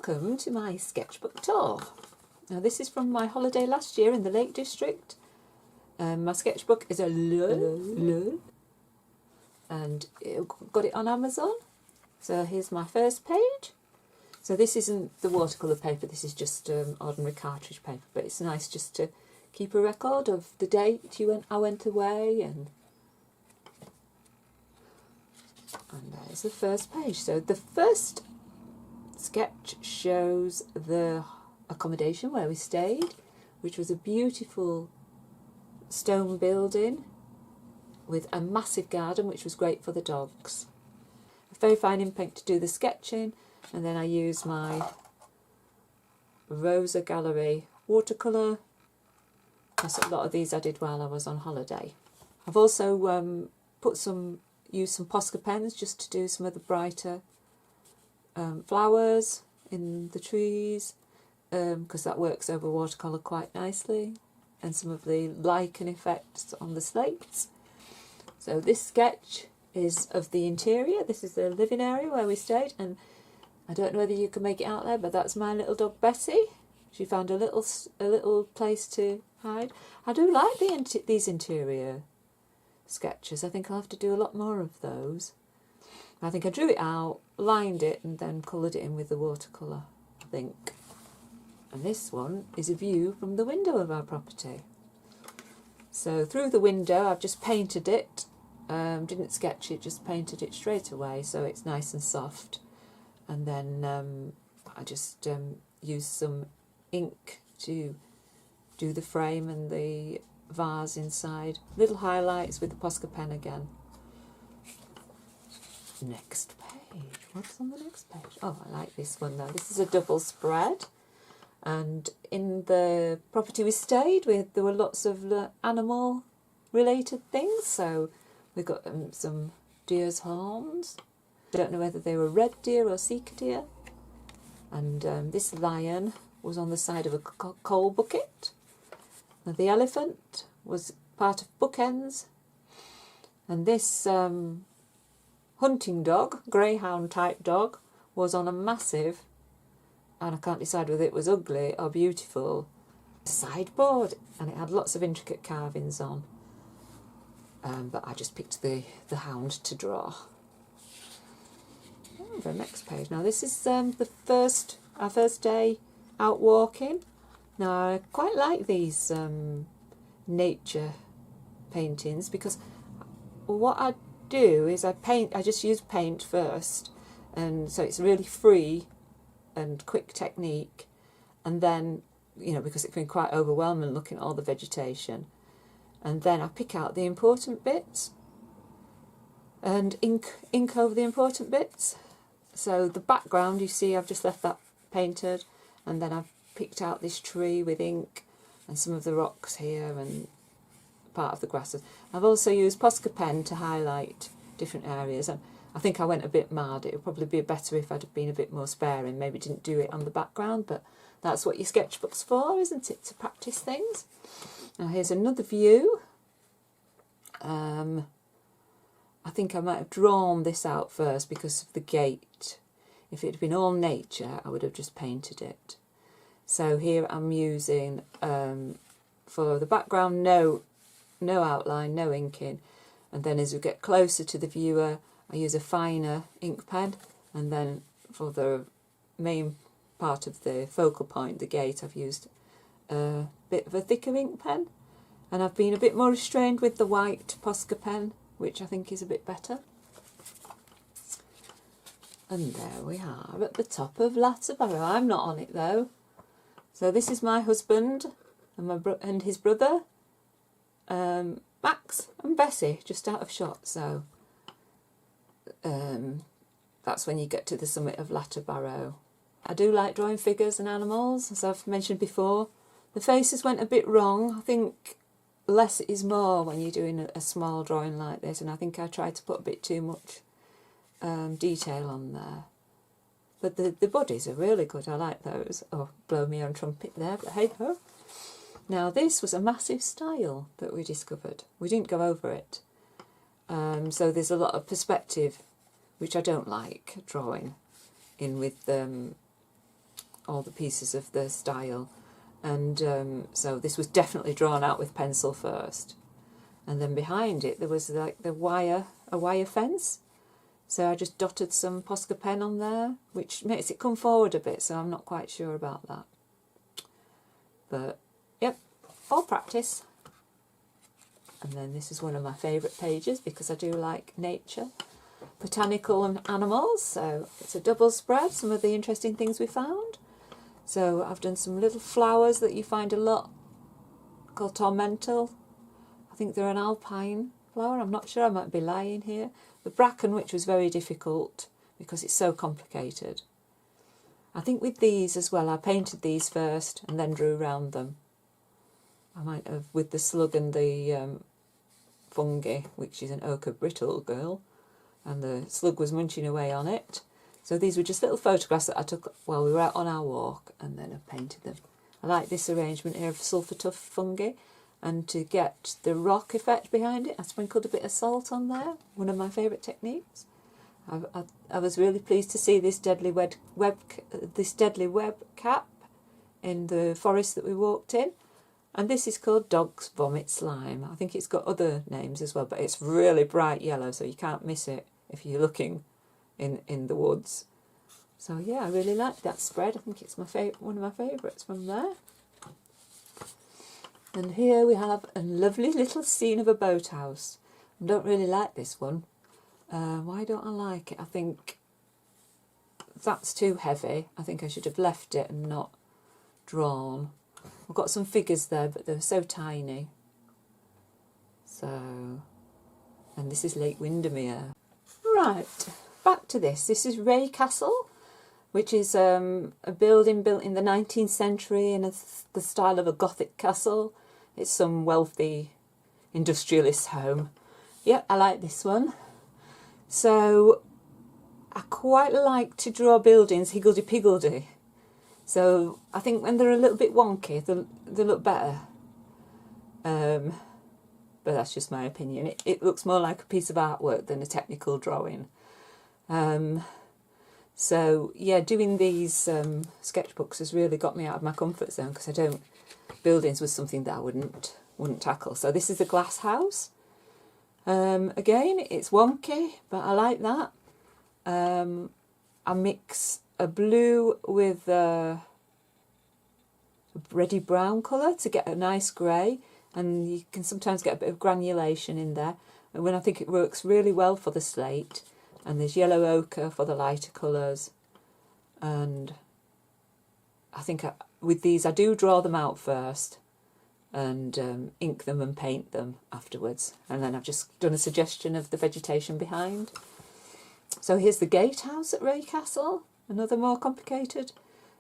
Welcome to my sketchbook tour. Now this is from my holiday last year in the Lake District. My sketchbook is a Le, and got it on Amazon. So here's my first page. So this isn't the watercolour paper, this is just ordinary cartridge paper, but it's nice just to keep a record of the date I went away, and there's the first page. So the first sketch shows the accommodation where we stayed, which was a beautiful stone building with a massive garden, which was great for the dogs. A very fine ink pen to do the sketching, and then I use my Rosa Gallery watercolour. A lot of these I did while I was on holiday. I've also used some Posca pens just to do some of the brighter flowers in the trees, because that works over watercolour quite nicely, and some of the lichen effects on the slates. So this sketch is of the interior. This is the living area where we stayed, and I don't know whether you can make it out there, but that's my little dog Bessie. She found a little place to hide. I do like these interior sketches. I think I'll have to do a lot more of those. I think I drew it out, lined it, and then coloured it in with the watercolour, I think. And this one is a view from the window of our property. So through the window I've just painted it, didn't sketch it, just painted it straight away so it's nice and soft. And then I just used some ink to do the frame and the vase inside. Little highlights with the Posca pen again. Next page. What's on the next page? Oh, I like this one though. This is a double spread, and in the property we stayed with there were lots of animal related things. So we got some deer's horns. I don't know whether they were red deer or sika deer. And this lion was on the side of a coal bucket. Now the elephant was part of bookends, and this hunting dog, greyhound type dog, was on a massive, and I can't decide whether it was ugly or beautiful, sideboard, and it had lots of intricate carvings on. But I just picked the hound to draw. Oh, the next page. Now this is our first day out walking. Now I quite like these nature paintings, because what I do is I just use paint first, and so it's really free and quick technique, and then, you know, because it's been quite overwhelming looking at all the vegetation, and then I pick out the important bits and ink over the important bits. So the background, you see, I've just left that painted, and then I've picked out this tree with ink and some of the rocks here and part of the grasses. I've also used Posca pen to highlight different areas, and I think I went a bit mad. It would probably be better if I'd been a bit more sparing, maybe didn't do it on the background, but that's what your sketchbook's for, isn't it, to practice things. Now here's another view. I think I might have drawn this out first because of the gate. If it had been all nature, I would have just painted it. So here I'm using, for the background, no outline, no inking, and then as we get closer to the viewer I use a finer ink pen, and then for the main part of the focal point, the gate, I've used a bit of a thicker ink pen, and I've been a bit more restrained with the white Posca pen, which I think is a bit better. And there we are at the top of Latterbarrow. I'm not on it though. So this is my husband and his brother, Max and Bessie, just out of shot. So that's when you get to the summit of Latterbarrow. I do like drawing figures and animals, as I've mentioned before. The faces went a bit wrong. I think less is more when you're doing a small drawing like this, and I think I tried to put a bit too much detail on there. But the bodies are really good. I like those. Oh, blow me on trumpet there, but hey ho. Now this was a massive style that we discovered. We didn't go over it. So there's a lot of perspective, which I don't like drawing in with all the pieces of the style. And so this was definitely drawn out with pencil first. And then behind it there was like a wire fence. So I just dotted some Posca pen on there, which makes it come forward a bit, so I'm not quite sure about that. But, yep, all practice. And then this is one of my favourite pages because I do like nature, botanical and animals. So it's a double spread, some of the interesting things we found. So I've done some little flowers that you find a lot, called tormental. I think they're an alpine flower, I'm not sure, I might be lying here. The bracken, which was very difficult because it's so complicated. I think with these as well, I painted these first and then drew around them. I might have with the slug and the fungi, which is an ochre brittle girl, and the slug was munching away on it. So these were just little photographs that I took while we were out on our walk, and then I painted them. I like this arrangement here of sulphur tuff fungi, and to get the rock effect behind it, I sprinkled a bit of salt on there, one of my favourite techniques. I was really pleased to see this deadly web cap in the forest that we walked in. And this is called Dog's Vomit Slime. I think it's got other names as well, but it's really bright yellow, so you can't miss it if you're looking in the woods. So yeah, I really like that spread. I think it's my one of my favourites from there. And here we have a lovely little scene of a boathouse. I don't really like this one. Why don't I like it? I think that's too heavy. I think I should have left it and not drawn. I've got some figures there, but they're so tiny. So, and this is Lake Windermere. Right, back to this. This is Ray Castle, which is a building built in the 19th century in the style of a Gothic castle. It's some wealthy industrialist home. Yeah, I like this one. So I quite like to draw buildings higgledy-piggledy. So I think when they're a little bit wonky, they look better. But that's just my opinion. It looks more like a piece of artwork than a technical drawing. So yeah, doing these sketchbooks has really got me out of my comfort zone because buildings was something that I wouldn't tackle. So this is a glass house. Again, it's wonky, but I like that. I mix a blue with a reddy brown colour to get a nice grey, and you can sometimes get a bit of granulation in there. And when I think it works really well for the slate, and there's yellow ochre for the lighter colours. And I think with these I do draw them out first and ink them and paint them afterwards, and then I've just done a suggestion of the vegetation behind. So here's the gatehouse at Ray Castle, another complicated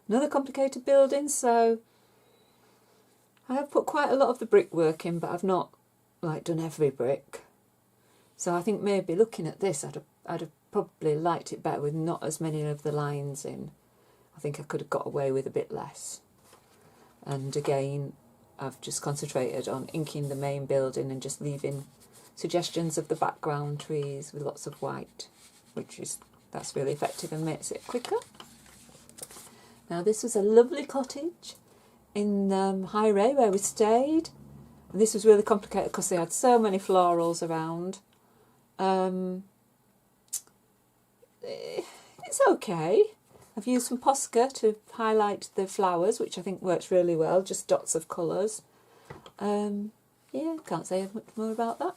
building. So I have put quite a lot of the brickwork in, but I've not done every brick. So I think maybe looking at this, I'd have probably liked it better with not as many of the lines in. I think I could have got away with a bit less. And again, I've just concentrated on inking the main building and just leaving suggestions of the background trees with lots of white, that's really effective and makes it quicker. Now this was a lovely cottage in High Ray where we stayed. And this was really complicated because they had so many florals around. It's okay. I've used some Posca to highlight the flowers, which I think works really well, just dots of colours. Yeah, can't say much more about that.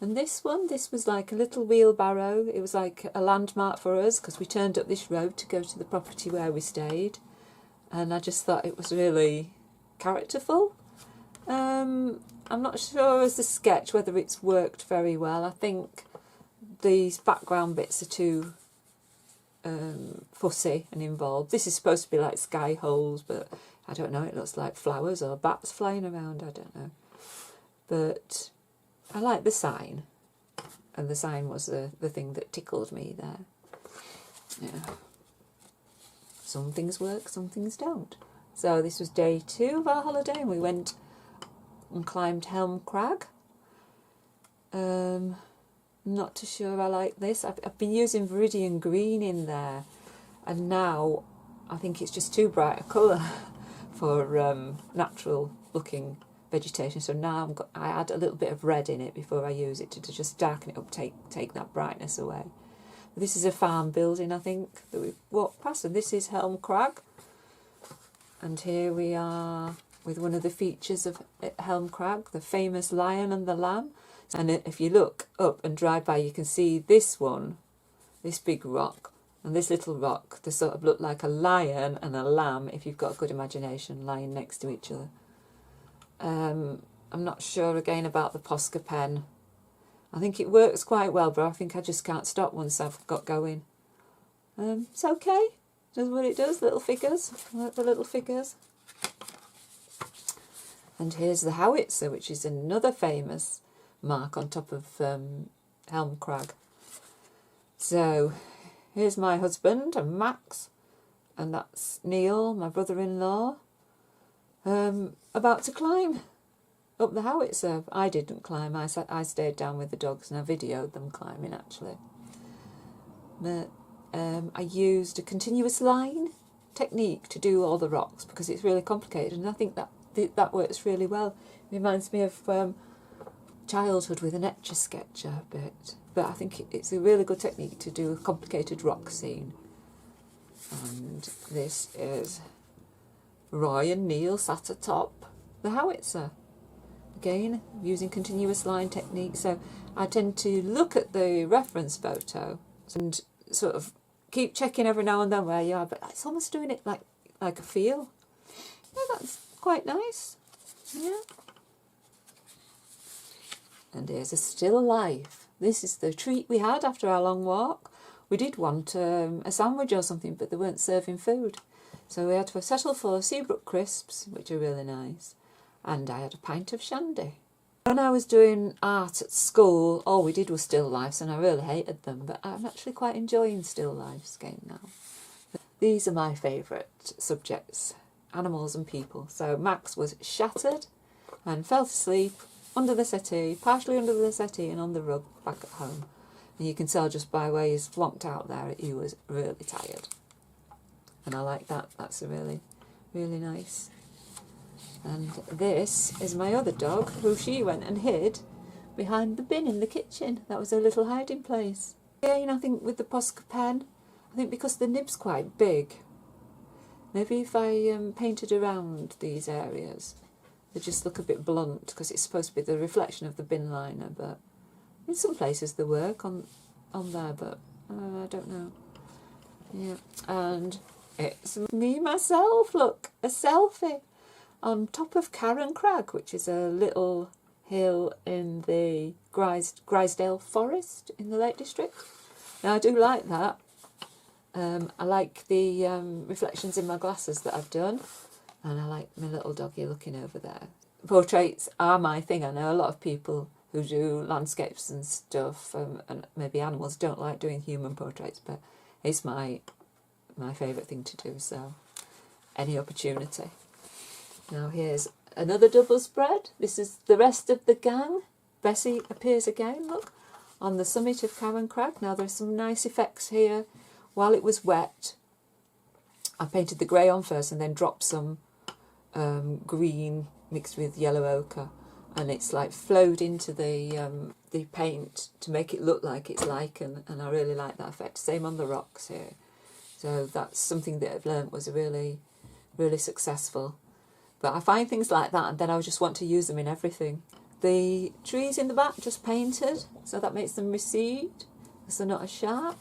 And this was like a little wheelbarrow. It was like a landmark for us because we turned up this road to go to the property where we stayed. And I just thought it was really characterful. I'm not sure as a sketch whether it's worked very well. I think these background bits are too fussy and involved. This is supposed to be like sky holes, but I don't know, it looks like flowers or bats flying around, I don't know. But I like the sign, and the sign was the thing that tickled me there. Yeah. Some things work, some things don't. So this was day 2 of our holiday, and we went and climbed Helm Crag. Not too sure I like this. I've been using Viridian Green in there, and now I think it's just too bright a colour for natural looking vegetation. So now I add a little bit of red in it before I use it to just darken it up, take that brightness away. This is a farm building, I think, that we've walked past, and this is Helm Crag. And here we are with one of the features of Helm Crag, the famous lion and the lamb. And if you look up and drive by, you can see this one, this big rock, and this little rock. They sort of look like a lion and a lamb, if you've got a good imagination, lying next to each other. I'm not sure again about the Posca pen. I think it works quite well, but I think I just can't stop once I've got going. It's okay. Does what it does. Little figures. I like the little figures. And here's the howitzer, which is another famous mark on top of Helm Crag. So here's my husband and Max, and that's Neil, my brother-in-law, about to climb up the howitzer. I didn't climb. I stayed down with the dogs and I videoed them climbing actually. But I used a continuous line technique to do all the rocks because it's really complicated, and I think that works really well. It reminds me of childhood with an Etch-a-Sketch a bit, but I think it's a really good technique to do a complicated rock scene. And this is Roy and Neil sat atop the howitzer. Again, using continuous line technique. So I tend to look at the reference photo and sort of keep checking every now and then where you are, but it's almost doing it like a feel. Yeah, that's quite nice. Yeah. And here's a still life. This is the treat we had after our long walk. We did want a sandwich or something, but they weren't serving food. So we had to settle for Seabrook crisps, which are really nice. And I had a pint of shandy. When I was doing art at school, all we did was still lifes, and I really hated them, but I'm actually quite enjoying still lifes again now. These are my favourite subjects, animals and people. So Max was shattered and fell asleep under the settee, partially under the settee and on the rug back at home. And you can tell just by where he's flonked out there, he was really tired. And I like that. That's a really, really nice. And this is my other dog, who she went and hid behind the bin in the kitchen. That was her little hiding place. Again, I think with the Posca pen, I think because the nib's quite big, maybe if I painted around these areas, they just look a bit blunt because it's supposed to be the reflection of the bin liner, but in some places they work on there, but I don't know. Yeah, and it's me myself, look, a selfie on top of Carron Crag, which is a little hill in the Grisdale Forest in the Lake District. Now I do like that. I like the reflections in my glasses that I've done, and I like my little doggy looking over there. Portraits are my thing. I know a lot of people who do landscapes and stuff, and maybe animals, don't like doing human portraits, but it's my favourite thing to do, so any opportunity. Now here's another double spread. This is the rest of the gang. Bessie appears again, look, on the summit of Carron Crag. Now there's some nice effects here. While it was wet, I painted the grey on first and then dropped some green mixed with yellow ochre, and it's like flowed into the paint to make it look like it's lichen, and I really like that effect. Same on the rocks here. So that's something that I've learnt was really, really successful. But I find things like that and then I just want to use them in everything. The trees in the back just painted, so that makes them recede because they're not as sharp.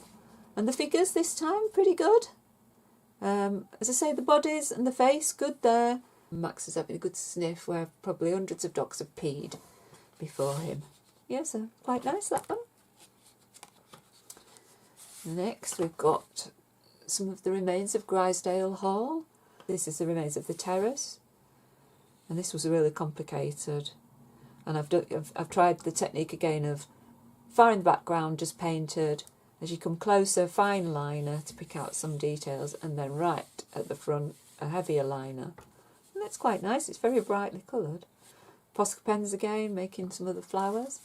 And the figures this time, pretty good. As I say, the bodies and the face, good there. Max is having a good sniff where probably hundreds of dogs have peed before him. Yeah, so quite nice, that one. Next we've got some of the remains of Grisdale Hall. This is the remains of the terrace. And this was really complicated. And I've tried the technique again of far in the background, just painted. As you come closer, fine liner to pick out some details, and then right at the front, a heavier liner. And that's quite nice. It's very brightly coloured. Posca pens again, making some of the flowers.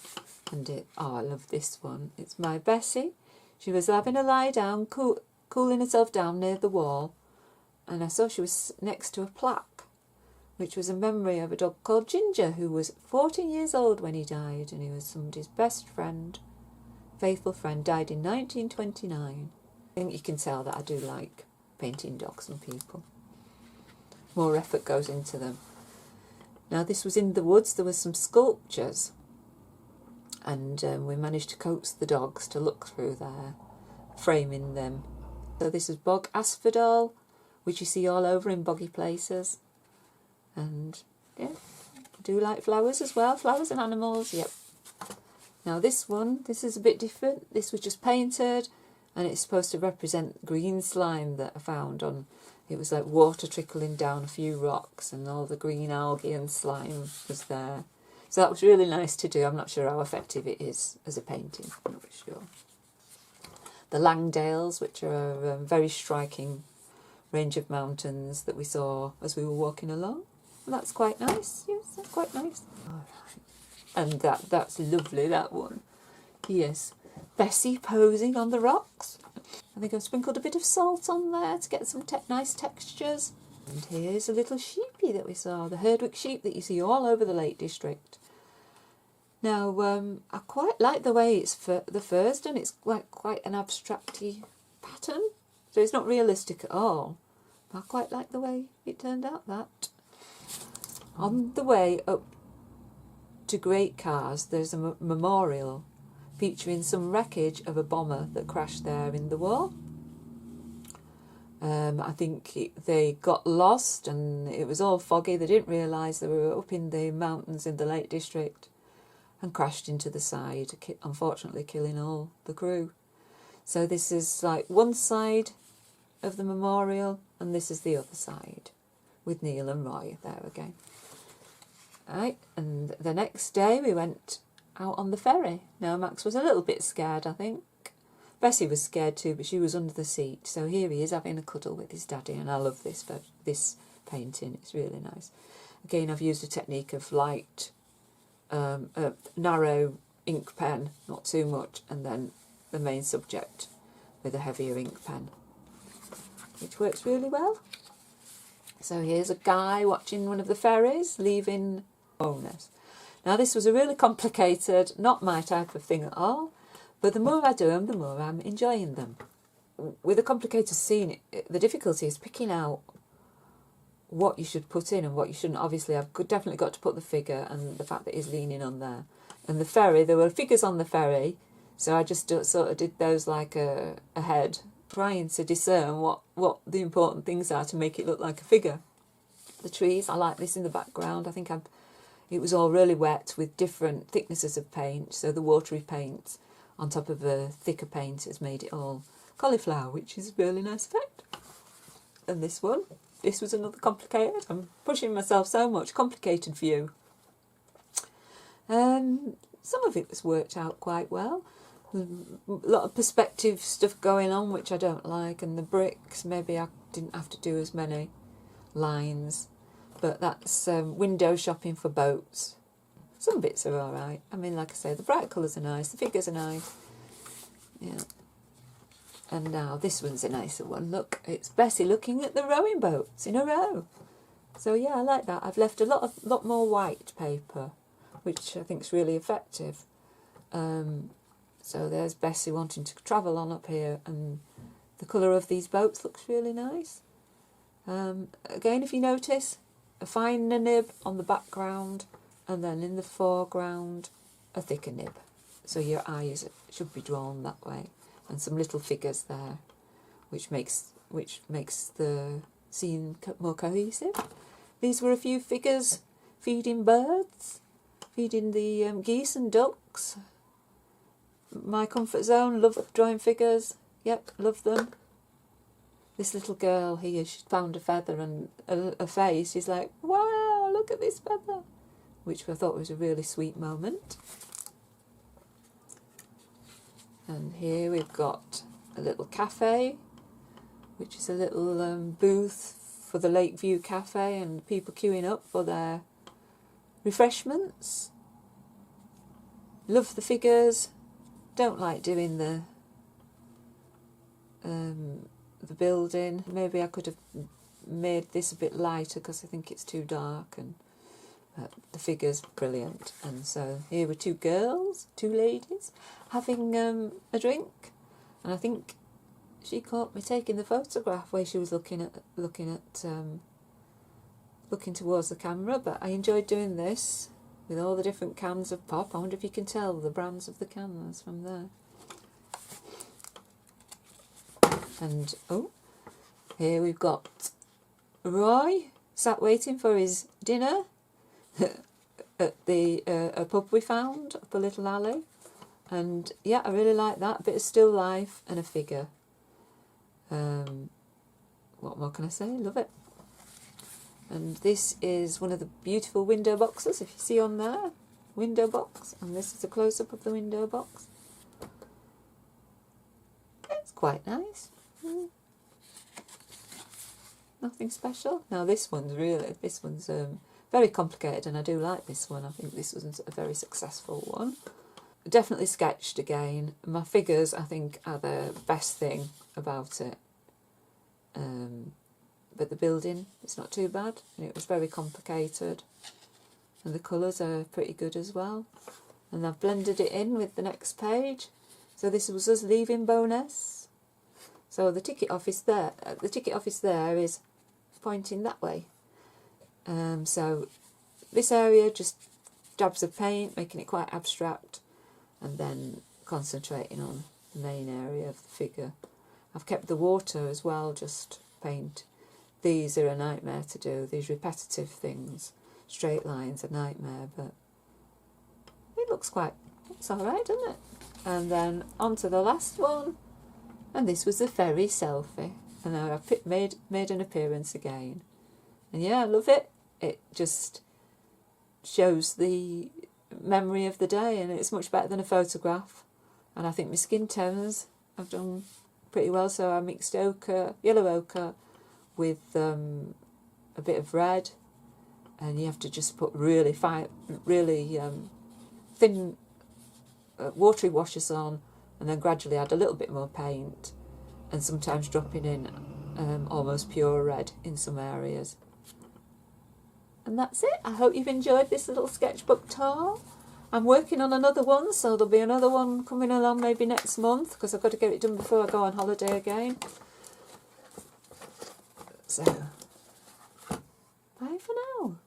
And I love this one. It's my Bessie. She was having a lie down, cooling herself down near the wall. and I saw she was next to a plaque, which was a memory of a dog called Ginger, who was 14 years old when he died, and he was somebody's best friend, faithful friend, died in 1929. I think you can tell that I do like painting dogs and people. More effort goes into them. Now this was in the woods, there were some sculptures, and we managed to coax the dogs to look through there, framing them. So this is bog asphodel, which you see all over in boggy places. And yeah, I do like flowers as well, flowers and animals, yep. Now this is a bit different. This was just painted, and it's supposed to represent green slime that I found on, it was like water trickling down a few rocks, and all the green algae and slime was there. So that was really nice to do. I'm not sure how effective it is as a painting, I'm not sure. The Langdales, which are a very striking range of mountains that we saw as we were walking along. And that's quite nice, yes, that's quite nice. All right. And that's lovely, that one. Yes, Bessie posing on the rocks. I think I've sprinkled a bit of salt on there to get some nice textures. And here's a little sheepy that we saw, the Herdwick sheep that you see all over the Lake District. Now, I quite like the way the fur's done. It's quite an abstract-y pattern, so it's not realistic at all. But I quite like the way it turned out, that. On the way up to Great Cars, there's a memorial featuring some wreckage of a bomber that crashed there in the war. I think they got lost and it was all foggy. They didn't realise they were up in the mountains in the Lake District and crashed into the side, unfortunately killing all the crew. So this is like one side of the memorial and this is the other side, with Neil and Roy there again. Right, and the next day we went out on the ferry. Now Max was a little bit scared, I think. Bessie was scared too, but she was under the seat. So here he is having a cuddle with his daddy, and I love this painting. It's really nice. Again, I've used a technique of light, a narrow ink pen, not too much, and then the main subject with a heavier ink pen, which works really well. So here's a guy watching one of the ferries leaving Bowness. Now this was a really complicated, not my type of thing at all, but the more I do them, the more I'm enjoying them. With a complicated scene, the difficulty is picking out what you should put in and what you shouldn't. Obviously, I've definitely got to put the figure and the fact that he's leaning on there. And the ferry, there were figures on the ferry, so I just sort of did those like a head, trying to discern what the important things are to make it look like a figure. The trees, I like this in the background. I think it was all really wet with different thicknesses of paint, so the watery paint on top of a thicker paint has made it all cauliflower, which is a really nice effect. And this was another complicated. I'm pushing myself so much. Complicated view. Some of it was worked out quite well. A lot of perspective stuff going on, which I don't like, and the bricks, maybe I didn't have to do as many lines, but that's window shopping for boats. Some bits are alright. I mean, like I say, the bright colours are nice, the figures are nice. Yeah. And now this one's a nicer one. Look, it's Bessie looking at the rowing boats in a row. So yeah, I like that. I've left a lot more white paper, which I think is really effective. So there's Bessie wanting to travel on up here, and the colour of these boats looks really nice. Again, if you notice, a finer nib on the background, and then in the foreground, a thicker nib. So your eyes should be drawn that way, and some little figures there, which makes the scene more cohesive. These were a few figures feeding birds, feeding the geese and ducks. My comfort zone, love drawing figures. Yep, love them. This little girl here, she found a feather and a face. She's like, wow, look at this feather, which I thought was a really sweet moment. And here we've got a little cafe, which is a little booth for the Lakeview Cafe, and people queuing up for their refreshments. Love the figures. Don't like doing the building. Maybe I could have made this a bit lighter because I think it's too dark, and the figure's brilliant. And so here were two ladies, having a drink, and I think she caught me taking the photograph where she was looking towards the camera. But I enjoyed doing this with all the different cans of pop. I wonder if you can tell the brands of the cans from there. And oh, here we've got Roy sat waiting for his dinner at the a pub we found up a little alley. And yeah, I really like that. A bit of still life and a figure. What more can I say? Love it. And this is one of the beautiful window boxes, if you see on there. Window box. And this is a close-up of the window box. It's quite nice. Nothing special. Now this one's very complicated, and I do like this one. I think this was a very successful one. Definitely sketched again. My figures, I think, are the best thing about it. But the building, it's not too bad. And it was very complicated. And the colours are pretty good as well. And I've blended it in with the next page. So this was us leaving Bowness. So the ticket office there is pointing that way. So this area, just dabs of paint, making it quite abstract, and then concentrating on the main area of the figure. I've kept the water as well, just paint. These are a nightmare to do, these repetitive things. Straight lines are a nightmare, but it looks alright, doesn't it? And then on to the last one. And this was the ferry selfie. And now I've made an appearance again. And yeah, I love it. It just shows the memory of the day, and it's much better than a photograph. And I think my skin tones I've done pretty well. So I mixed ochre, yellow ochre, with a bit of red, and you have to just put really thin watery washes on, and then gradually add a little bit more paint, and sometimes dropping in almost pure red in some areas. And that's it. I hope you've enjoyed this little sketchbook tour. I'm working on another one, so there'll be another one coming along maybe next month, because I've got to get it done before I go on holiday again. So, bye for now.